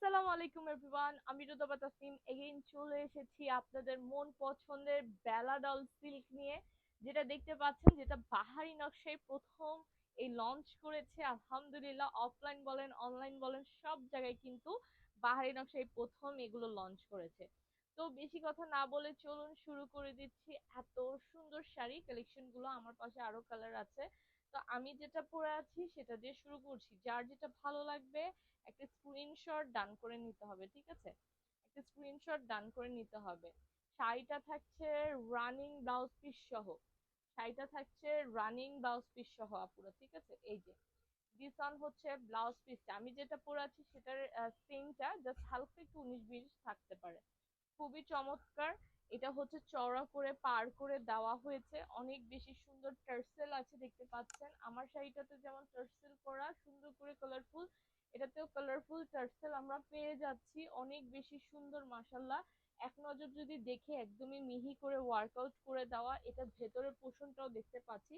আসসালামু আলাইকুম এভরিওয়ান, আমি রুদাবা তাসনিম এগেইন চলে এসেছি আপনাদের মন পছন্দের বেলাডল সিল্ক নিয়ে। যেটা দেখতে পাচ্ছেন, যেটা বাহারি নকশায় প্রথম এই লঞ্চ করেছে। আলহামদুলিল্লাহ, অফলাইন বলেন অনলাইন বলেন সব জায়গায় কিন্তু বাহারি নকশায় প্রথম এগুলো লঞ্চ করেছে। তো বেশি কথা না বলে চলুন শুরু করে দিচ্ছি। এত সুন্দর শাড়ি কালেকশন গুলো আমার পাশে আরো কালার আছে। তো আমি যেটা পরে আছি সেটা দিয়ে শুরু করছি। যার যেটা ভালো লাগবে একটা স্ক্রিনশট ডান করে নিতে হবে, ঠিক আছে? একটা স্ক্রিনশট ডান করে নিতে হবে। শাড়িটা থাকছে রানিং ব্লাউজ পিস সহ। শাড়িটা থাকছে রানিং ব্লাউজ পিস সহ আপুরা, ঠিক আছে? এই যে দিস ওয়ান হচ্ছে ব্লাউজ পিসটা। আমি যেটা পরে আছি সেটার সিনটা জাস্ট হালকা একটু 19-20 থাকতে পারে। খুবই চমৎকার। এটা হচ্ছে চওড়া করে পার করে দেওয়া হয়েছে, অনেক বেশি সুন্দর টার্সেল আছে দেখতে পাচ্ছেন। আমার শাড়িটাতে যেমন টার্সেল করা সুন্দর করে কালারফুল, এটাতেও কালারফুল টার্সেল আমরা পেয়ে যাচ্ছি, অনেক বেশি সুন্দর মাশাল্লাহ। এক নজর যদি দেখে একদমই মিহি করে ওয়ার্কআউট করে দেওয়া। এটা ভেতরের পোর্শনটাও দেখতে পাচ্ছি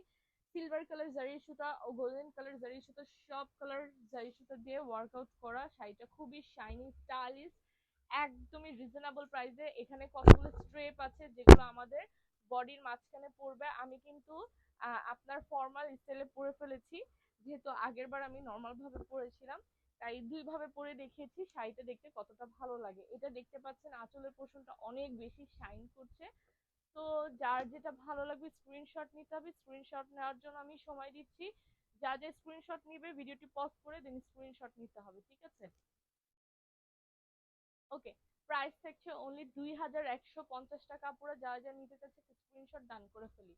সিলভার কালার জারি সুতা ও গোল্ডেন কালার জারি সুতা, সব কালার জারি সুতা দিয়ে ওয়ার্কআউট করা। শাড়িটা খুবই শাইনি স্টাইলিশ, একদমই রিজনেবল প্রাইসে। এখানে কতগুলো স্ট্রেপ আছে যেগুলো আমাদের বডির মাঝখানে পড়বে। আমি কিন্তু আপনার ফর্মাল স্টাইলে পরে ফেলেছি, যেহেতু আগের বার আমি নর্মাল ভাবে পরেছিলাম, তাই দুই ভাবে পরে দেখিয়েছি শাড়িটা দেখতে কতটা ভালো লাগে। এটা দেখতে পাচ্ছেন আঁচলের পোর্শনটা অনেক বেশি শাইন করছে। তো যার যেটা ভালো লাগবে স্ক্রিনশট নিতে হবে। স্ক্রিনশট নেওয়ার জন্য আমি সময় দিচ্ছি। যা যা স্ক্রিনশট নিবে ভিডিওটি পজ করে দেন স্ক্রিনশট নিতে হবে, ঠিক আছে? ওকে, প্রাইস থাকছে অনলি 2150 টাকা। পুরো যা যা নিতে চাচ্ছে স্ক্রিনশট ডান করে ফেলি।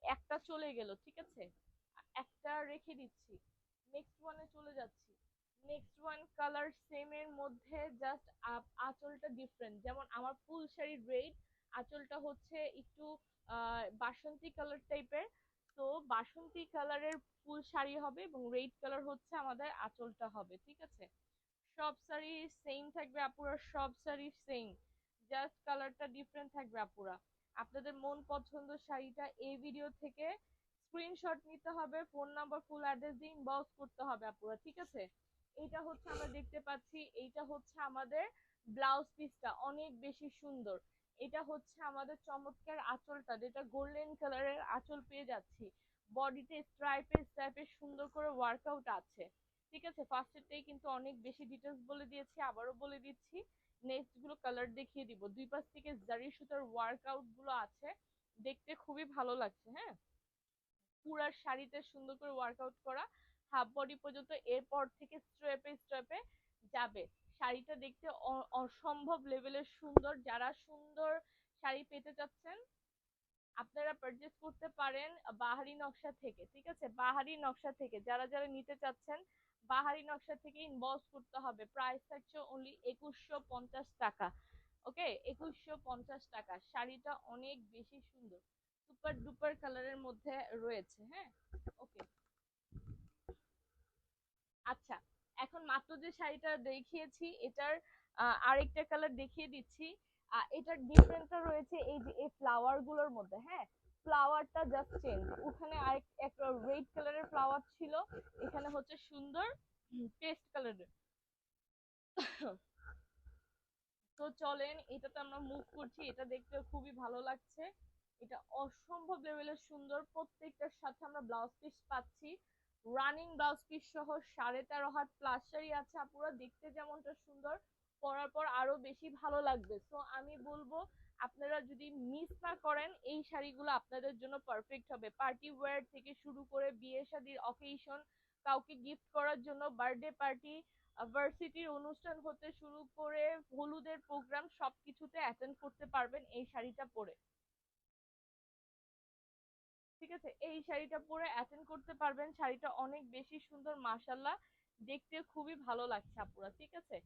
একটা চলে গেল, ঠিক আছে? একটা রেখে দিচ্ছি, নেক্সট ওয়ানে চলে যাচ্ছি। নেক্সট ওয়ান কালার সেম এর মধ্যে, জাস্ট আঁচলটা ডিফারেন্ট। যেমন আমার ফুল শাড়ি রেড, আঁচলটা হচ্ছে একটু বাসন্তী কালার টাইপের। তো বাসন্তী কালারের ফুল শাড়ি হবে এবং রেড কালার হচ্ছে আমাদের আঁচলটা হবে, ঠিক আছে? সব শাড়ি সেম থাকবে আপুরা, সব শাড়ি সেম, জাস্ট কালারটা ডিফারেন্ট থাকবে আপুরা। আপনাদের মন পছন্দ শাড়িটা এই ভিডিও থেকে স্ক্রিনশট নিতে হবে, ফোন নাম্বার ফুল অ্যাড্রেস দিয়ে ইনবক্স করতে হবে আপুরা, ঠিক আছে? এইটা হচ্ছে আমরা দেখতে পাচ্ছি, এইটা হচ্ছে আমাদের ব্লাউজ পিসটা, অনেক বেশি সুন্দর। এটা হচ্ছে আমাদের চমৎকার আঁচলটা, যেটা গোল্ডেন কালারের আঁচল পেয়ে যাচ্ছি। বডিতে স্ট্রাইপে স্ট্রাইপে সুন্দর করে ওয়ার্কআউট আছে, ঠিক আছে? ফার্স্টেরটাই কিন্তু অনেক বেশি ডিটেলস বলে দিয়েছি, আবারও বলে দিচ্ছি। নেক্সট গুলো কালার দেখিয়ে দিব। দুই পাশ থেকে জারি সুতার ওয়ার্কআউট গুলো আছে, দেখতে খুবই ভালো লাগছে। হ্যাঁ, পুরা শাড়িতে সুন্দর করে ওয়ার্কআউট করা, হাফ বডি পর্যন্ত। এরপর থেকে স্ট্রেপে স্ট্রেপে যাবে। শাড়িটা দেখতে অসম্ভব লেভেলের সুন্দর। যারা সুন্দর শাড়ি পেতে চাচ্ছেন আপনারা পারচেজ করতে পারেন বাহারি নকশা থেকে, ঠিক আছে? বাহারি নকশা থেকে যারা যারা নিতে চাচ্ছেন বাহারি নকশা থেকে ইনবক্স করতে হবে। প্রাইস থাকছে অনলি 2150 টাকা। ওকে, 2150 টাকা। শাড়িটা অনেক বেশি সুন্দর, সুপার ডুপার কালারের মধ্যে রয়েছে। হ্যাঁ, ওকে, আচ্ছা। এখন মাত্র যে শাড়িটা দেখিয়েছি এটার আরেকটা কালার দেখিয়ে দিচ্ছি। এটার ডিফারেন্সটা রয়েছে এই যে এই ফ্লাওয়ার গুলোর মধ্যে। হ্যাঁ, ফ্লাওয়ারটা জাস্ট চেঞ্জ। ওখানে আরেক একটা রেড কালারের ফ্লাওয়ার ছিল, এখানে হচ্ছে সুন্দর পেস্ট কালারের। তো চলেন, এটাতে আমরা মুভ করছি। এটা দেখতে খুবই ভালো লাগছে, এটা অসম্ভব লেভেলের সুন্দর। প্রত্যেকটার সাথে আমরা ব্লাউজ পিস পাচ্ছি, রানিং ব্লাউজ পিস সহ। 13.5 হাত প্লাস শাড়ি আছে আপুরা, দেখতে যেমনটা সুন্দর পরার পর আরো বেশি ভালো লাগবে। তো আমি বলবো আপনারা যদি মিস না করেন, এই শাড়িগুলো আপনাদের জন্য পারফেক্ট হবে। পার্টি ওয়্যার থেকে শুরু করে বিয়ে শাদীর অকেশন, কাউকে গিফট করার জন্য, বার্থডে পার্টি, ভার্সিটির অনুষ্ঠান হতে শুরু করে হলুদের প্রোগ্রাম সবকিছুতে অ্যাটেন্ড করতে পারবেন এই শাড়িটা পরে, ঠিক আছে? এই শাড়িটা পরে অ্যাটেন্ড করতে পারবেন। শাড়িটা অনেক বেশি সুন্দর মাশাল্লাহ, দেখতে খুবই ভালো লাগছে আপুরা, ঠিক আছে?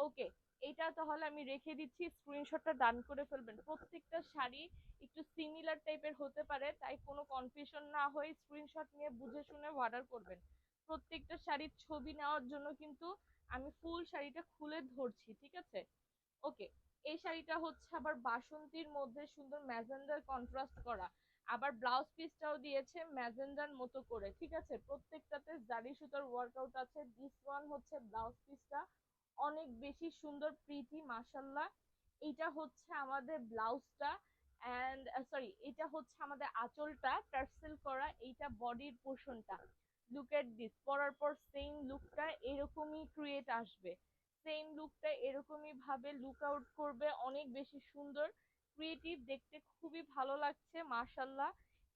ওকে, এটা তাহলে আমি রেখে দিচ্ছি, স্ক্রিনশটটা ডান করে ফেলবেন। প্রত্যেকটা শাড়ি একটু সিমিলার টাইপের হতে পারে, তাই কোনো কনফিউশন না হয়ে স্ক্রিনশট নিয়ে বুঝে শুনে অর্ডার করবেন। প্রত্যেকটা শাড়ির ছবি নেওয়ার জন্য কিন্তু আমি ফুল শাড়িটা খুলে ধরছি, ঠিক আছে? ওকে, এই শাড়িটা হচ্ছে আবার বাসন্তীর মধ্যে সুন্দর ম্যাজেন্ডার কন্ট্রাস্ট করা। আবার ব্লাউজ পিসটাও দিয়েছে ম্যাজেন্ডার মতো করে, ঠিক আছে? প্রত্যেকটাতে জারি সুতার ওয়ার্কআউট আছে। দিস ওয়ান হচ্ছে ব্লাউজ পিসটা, অনেক বেশি সুন্দর প্রিটি মাশাল্লাহ। এইটা হচ্ছে আমাদের ব্লাউজটা, এন্ড সরি এটা হচ্ছে আমাদের আঁচলটা টার্সেল করা, এইটা বডির পোর্শনটা। লুক এট দিস, পরার পর সেম লুকটা এরকমই ক্রিয়েট আসবে, সেম লুকটা এরকমই ভাবে লুক আউট করবে, অনেক বেশি সুন্দর ক্রিয়েটিভ, দেখতে খুবই ভালো লাগছে মাশাল্লাহ।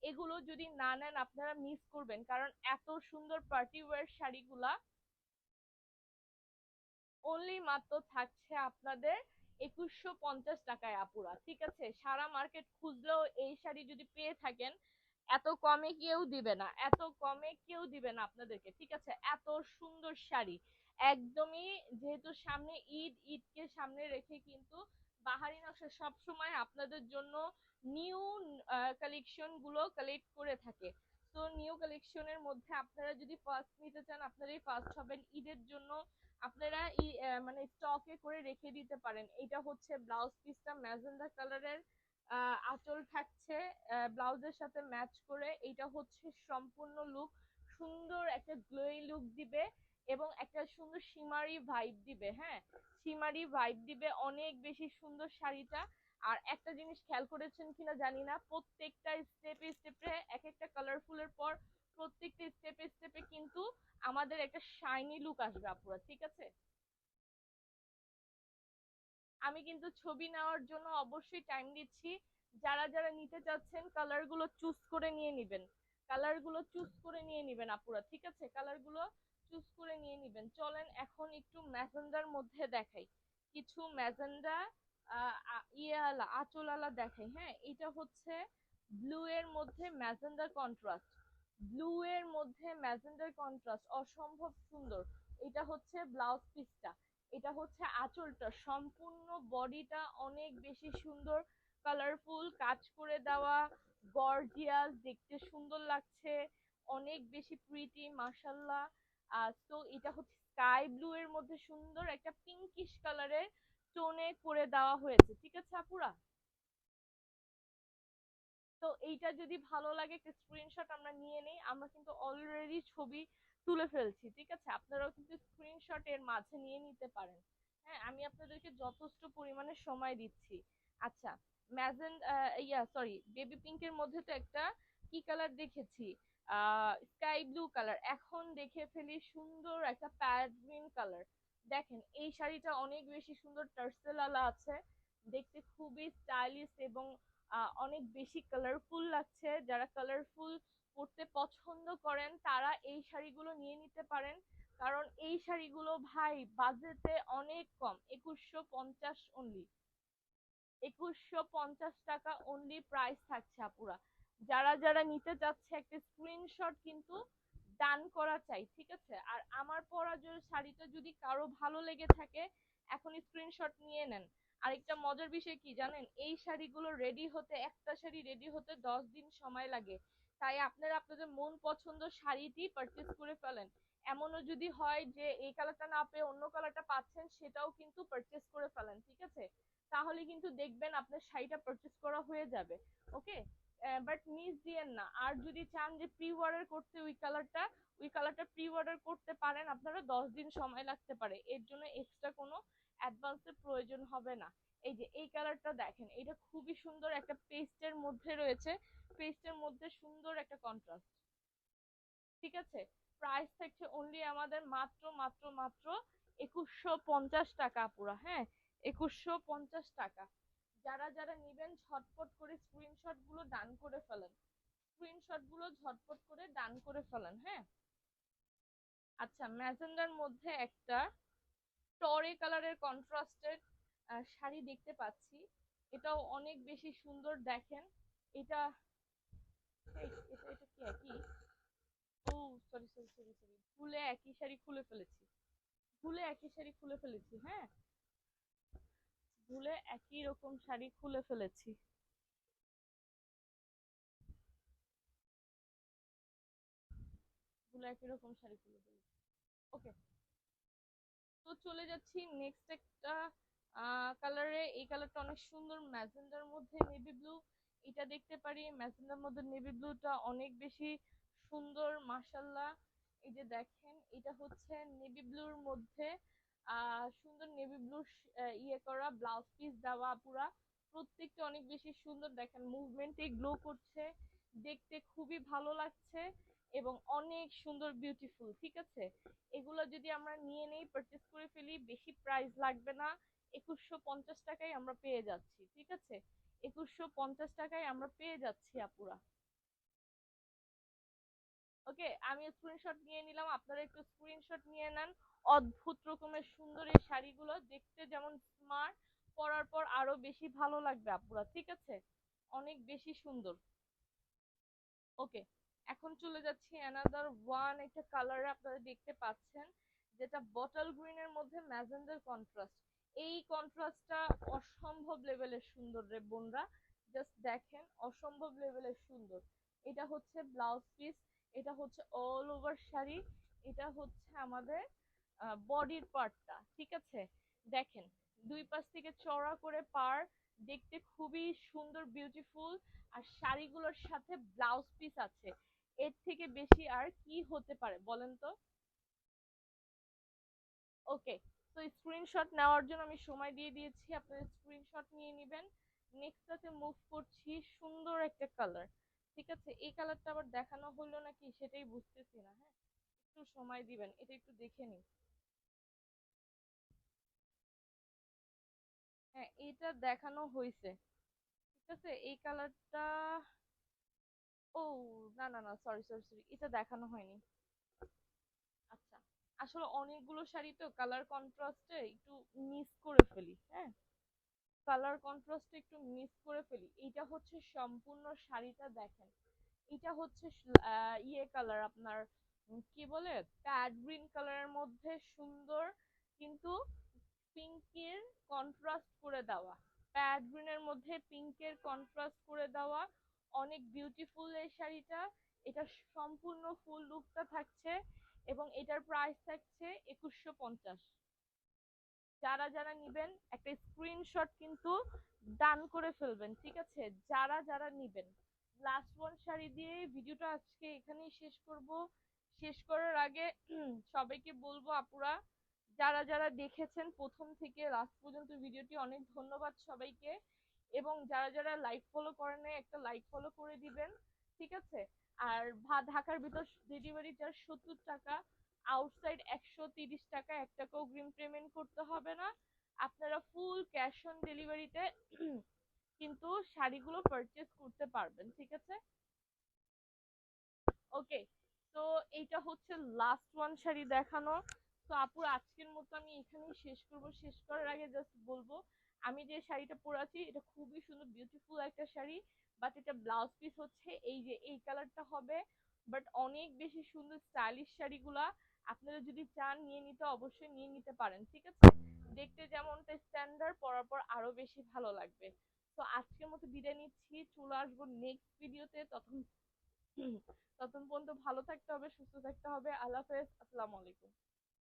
এগুলো যদি না নেন আপনারা মিস করবেন, কারণ এত সুন্দর পার্টি ওয়্যার শাড়িগুলা অনলি মাত্র থাকছে আপনাদের 2150 টাকায় আপুরা, ঠিক আছে? সারা মার্কেট খুঁজলেও এই শাড়ি যদি পেয়ে থাকেন, এত কমে কেউ দিবে না, এত কমে কেউ দিবে না আপনাদেরকে, ঠিক আছে? এত সুন্দর শাড়ি একদমই, যেহেতু সামনে ঈদ, ঈদকে সামনে রেখে কিন্তু বাহারি নকশা সবসময় আপনাদের জন্য নিউ কালেকশন গুলো কালেক্ট করে থাকে। তো নিউ কালেকশনের মধ্যে আপনারা যদি ফার্স্ট নিতে চান, আপনারাই ফার্স্ট হবেন ঈদের জন্য। আপনারা মানে স্টকে করে রেখে দিতে পারেন। এটা হচ্ছে ব্লাউজ পিসটা ম্যাজেন্ডা কালারের, আঁচল থাকছে ব্লাউজের সাথে ম্যাচ করে। এটা হচ্ছে সম্পূর্ণ লুক, সুন্দর একটা গ্লোই লুক দিবে এবং একটা সুন্দর শিমারি ভাইব দিবে। হ্যাঁ, শিমারি ভাইব দিবে, অনেক বেশি সুন্দর শাড়িটা। আর একটা জিনিস খেয়াল করেছেন কিনা জানি না, প্রত্যেকটা স্টেপে স্টেপে এক একটা কালারফুলের পর প্রত্যেকটা স্টেপে স্টেপে কিন্তু আমাদের একটা শাইনি লুক আসবে আপুরা, ঠিক আছে? আমি কিন্তু ছবি নেওয়ার জন্য অবশ্যই টাইম দিচ্ছি। যারা যারা নিতে চাচ্ছেন কালার গুলো চুজ করে নিয়ে নিবেন, কালার গুলো চুজ করে নিয়ে নিবেন আপুরা, ঠিক আছে? কালার গুলো চুজ করে নিয়ে নিবেন। চলেন এখন একটু ম্যাজেন্ডার মধ্যে দেখাই, কিছু ম্যাজেন্ডা ইয়েলা আঁচলালা দেখাই। হ্যাঁ, এটা হচ্ছে ব্লু এর মধ্যে ম্যাজেন্ডার কন্ট্রাস্ট, ব্লু এর মধ্যে ম্যাজেন্ডার কন্ট্রাস্ট অসম্ভব সুন্দর। এটা হচ্ছে ব্লাউজ পিসটা, এটা হচ্ছে আঁচলটা, সম্পূর্ণ বডিটা অনেক বেশি সুন্দর, কালারফুল কাজ করে দেওয়া, গর্জিয়াস, দেখতে সুন্দর লাগছে, অনেক বেশি প্রিটি মাশাল্লাহ। তো এটা হচ্ছে স্কাই ব্লু এর মধ্যে সুন্দর একটা পিঙ্কিশ কালারের টোনে করে দেওয়া হয়েছে, ঠিক আছে আপুরা? তো এইটা যদি ভালো লাগে একটা স্ক্রিনশট আমরা নিয়ে নেই, আমরা কিন্তু অলরেডি ছবি তুলে ফেলছি, ঠিক আছে? আপনারাও কিন্তু স্ক্রিনশট এর মাঝে নিয়ে নিতে পারেন। হ্যাঁ, আমি আপনাদেরকে যথেষ্ট পরিমাণে সময় দিচ্ছি। আচ্ছা, ম্যাজেন্ট সরি বেবি পিঙ্কের মধ্যে তো একটা কি কালার দেখেছি, স্কাই ব্লু কালার, এখন দেখে ফেলি সুন্দর একটা প্যারেট গ্রিন কালার। দেখেন এই শাড়িটা অনেক বেশি সুন্দর, টার্সেল আলা আছে, দেখতে খুবই স্টাইলিশ এবং অনেক বেশি কালারফুল লাগছে। যারা কালারফুল পরতে পছন্দ করেন তারা এই শাড়িগুলো নিয়ে নিতে পারেন, কারণ এই শাড়িগুলো ভাই বাজেটে অনেক কম, 2150 অনলি, 2150 টাকা অনলি প্রাইস থাকছে আপুরা। যারা যারা নিতে চাচ্ছে একটা স্ক্রিনশট কিন্তু ডান করা চাই, ঠিক আছে? আর আমার পরা যে শাড়িটা যদি কারো ভালো লেগে থাকে এখন স্ক্রিনশট নিয়ে নেন। আরেকটা মজার বিষয় কি জানেন, এই শাড়িগুলো রেডি হতে, একটা শাড়ি রেডি হতে 10 দিন সময় লাগে। তাই আপনারা আপনাদের মন পছন্দ শাড়িটি পারচেজ করে ফেলেন। এমনও যদি হয় যে এই কালারটা না পেয়ে অন্য কালারটা পাচ্ছেন, সেটাও কিন্তু পারচেজ করে ফেলেন, ঠিক আছে? তাহলে কিন্তু দেখবেন আপনার শাড়িটা পারচেজ করা হয়ে যাবে। ওকে, বাট মিস দিয়েন না। আর যদি চান যে প্রি অর্ডার করতে ওই কালারটা প্রি অর্ডার করতে পারেন, আপনারা 10 দিন সময় লাগতে পারে, এর জন্য এক্সট্রা কোনো অ্যাডভান্সের প্রয়োজন হবে না। এই যে এই কালারটা দেখেন, এটা খুবই সুন্দর একটা পেস্টের মধ্যে রয়েছে, পেস্টের মধ্যে সুন্দর একটা কন্ট্রাস্ট, ঠিক আছে? প্রাইস থাকছে অনলি আমাদের মাত্র মাত্র মাত্র 2150 টাকা পুরা। হ্যাঁ, 2150 টাকা। যারা যারা নিবেন ঝটপট করে স্ক্রিনশট গুলো ডান করে ফেলেন, স্ক্রিনশট গুলো ঝটপট করে ডান করে ফেলেন। হ্যাঁ, আচ্ছা, ম্যাজেন্ডার মধ্যে একটা টরে কালারের কন্ট্রাস্টেড শাড়ি দেখতে পাচ্ছি, এটাও অনেক বেশি সুন্দর। দেখেন এটা, এটা এটা কি একই, ও সরি সরি সরি সরি, ভুলে একই শাড়ি খুলে ফেলেছি, ভুলে একই শাড়ি খুলে ফেলেছি। হ্যাঁ, ভুলে একই রকম শাড়ি খুলে ফেলেছি, ভুলে একই রকম শাড়ি খুলে ফেলেছি। ওকে, তো চলে যাচ্ছি নেক্সট একটা কালারে। এই কালারটা অনেক সুন্দর, ম্যাজেন্ডার মধ্যে নেভি ব্লু, এটা দেখতে পারি। ম্যাজেন্ডার মধ্যে নেভি ব্লুটা অনেক বেশি সুন্দর মাশাল্লাহ। এই যে দেখেন, এটা হচ্ছে নেভি ব্লুর মধ্যে সুন্দর নেভি ব্লু ইয়ে করা ব্লাউজ পিস দেওয়া পুরা, প্রত্যেকটা অনেক বেশি সুন্দর, দেখেন মুভমেন্টে গ্লো করছে, দেখতে খুবই ভালো লাগছে এবং অনেক সুন্দর বিউটিফুল। ঠিক আছে, এগুলো যদি আমরা নিয়ে নেই, পারচেস করে ফেলি, বেশি প্রাইস লাগবে না, 2150 টাকায় আমরা পেয়ে যাচ্ছি। ঠিক আছে, 2150 টাকায় আমরা পেয়ে যাচ্ছি আপুরা। ওকে, আমি স্ক্রিনশট নিয়ে নিলাম, আপনারা একটু স্ক্রিনশট নিয়ে নেন। অদ্ভুত রকমের সুন্দর এই শাড়িগুলো, দেখতে যেমন স্মার্ট, পরার পর আরো বেশি ভালো লাগবে আপুরা। ঠিক আছে, অনেক বেশি সুন্দর। ওকে, এখন চলে যাচ্ছি অ্যানাদার ওয়ান একটা কালারে, আপনারা দেখতে পাচ্ছেন যেটা বটল গ্রিনের মধ্যে ম্যাজেন্ডার কন্ট্রাস্ট। এই কন্ট্রাস্টটা অসম্ভব লেভেলের সুন্দর রে বোনরা, জাস্ট দেখেন অসম্ভব লেভেলের সুন্দর। এটা হচ্ছে ব্লাউজ পিস, এটা হচ্ছে অল ওভার শাড়ি, এটা হচ্ছে আমাদের বডির পার্টটা। ঠিক আছে, দেখেন দুই পাশ থেকে চওড়া করে পার, দেখতে খুবই সুন্দর বিউটিফুল। আর শাড়িগুলোর সাথে ব্লাউজ পিস আছে, এর থেকে বেশি আর কি হতে পারে বলেন তো। ওকে, তো স্ক্রিনশট নেওয়ার জন্য আমি সময় দিয়ে দিয়েছি, আপনারা স্ক্রিনশট নিয়ে নেবেন। নেক্সটটাতে মুভ করছি, সুন্দর একটা কালার। ঠিক আছে, এই কালারটা আবার দেখানো হলো নাকি সেটাই বুঝতেছি না। হ্যাঁ, একটু সময় দিবেন, এটা একটু দেখে নিই। হ্যাঁ, এটা দেখানো হয়েছে। ঠিক আছে, এই কালারটা, ও না না না, সরি সরি সরি, এটা দেখানো হয়নি। আচ্ছা, আসলে অনেকগুলো শাড়ি তো কালার কন্ট্রাস্টে একটু মিস করে ফেলি। হ্যাঁ, কালার কন্ট্রাস্টে একটু মিস করে ফেলি। এইটা হচ্ছে সম্পূর্ণ শাড়িটা, দেখেন এটা হচ্ছে ইয়ে কালার আপনার, কি বলে, প্যাড গ্রিন কালারের মধ্যে সুন্দর কিন্তু পিঙ্কের কন্ট্রাস্ট করে দেওয়া, প্যাড গ্রিনের মধ্যে পিঙ্কের কন্ট্রাস্ট করে দেওয়া, অনেক বিউটিফুল এই শাড়িটা। এটা সম্পূর্ণ ফুল লুকটা থাকছে এবং এটার প্রাইস থাকছে 2150। যারা যারা নিবেন একটা স্ক্রিনশট কিন্তু ডান করে ফেলবেন। ঠিক আছে, যারা যারা নিবেন, লাস্ট ওয়ান শাড়ি দিয়ে ভিডিওটা আজকে এখানেই শেষ করব। শেষ করার আগে সবাইকে বলবো আপুরা, যারা যারা দেখেছেন প্রথম থেকে লাস্ট পর্যন্ত ভিডিওটি, অনেক ধন্যবাদ সবাইকে। এবং যারা যারা লাইক ফলো করেন নাই, একটা লাইক ফলো করে দিবেন। ঠিক আছে, আর ঢাকার ভিতর ডেলিভারি চার্জ 70 টাকা, আউটসাইড 130 টাকা, 1 টাকাও অগ্রিম পেমেন্ট করতে হবে না। আপনারা ফুল ক্যাশ অন ডেলিভারিতে কিন্তু শাড়িগুলো পারচেজ করতে পারবেন। ঠিক আছে, ওকে, তো এইটা হচ্ছে লাস্ট ওয়ান শাড়ি দেখানো। তো আপু আজকের মতো আমি এখানেই শেষ করব। শেষ করার আগে জাস্ট বলবো, আমি যে শাড়িটা পরে আছি এটা খুবই সুন্দর বিউটিফুল একটা শাড়ি, বাট এটা ব্লাউজ পিস হচ্ছে এই যে এই কালারটা হবে। বাট অনেক বেশি সুন্দর স্টাইলিশ শাড়িগুলা, আপনারা যদি চান নিয়ে নিতে, অবশ্যই নিয়ে নিতে পারেন। ঠিক আছে, দেখতে যেমনটা স্ট্যান্ডার্ড, পরার পর আরো বেশি ভালো লাগবে। তো আজকের মতো বিদায় নিচ্ছি, চলে আসবো নেক্সট ভিডিওতে। ততক্ষণ পর্যন্ত ভালো থাকতে হবে, সুস্থ থাকতে হবে। আল্লাহ হাফেজ, আসসালামু আলাইকুম।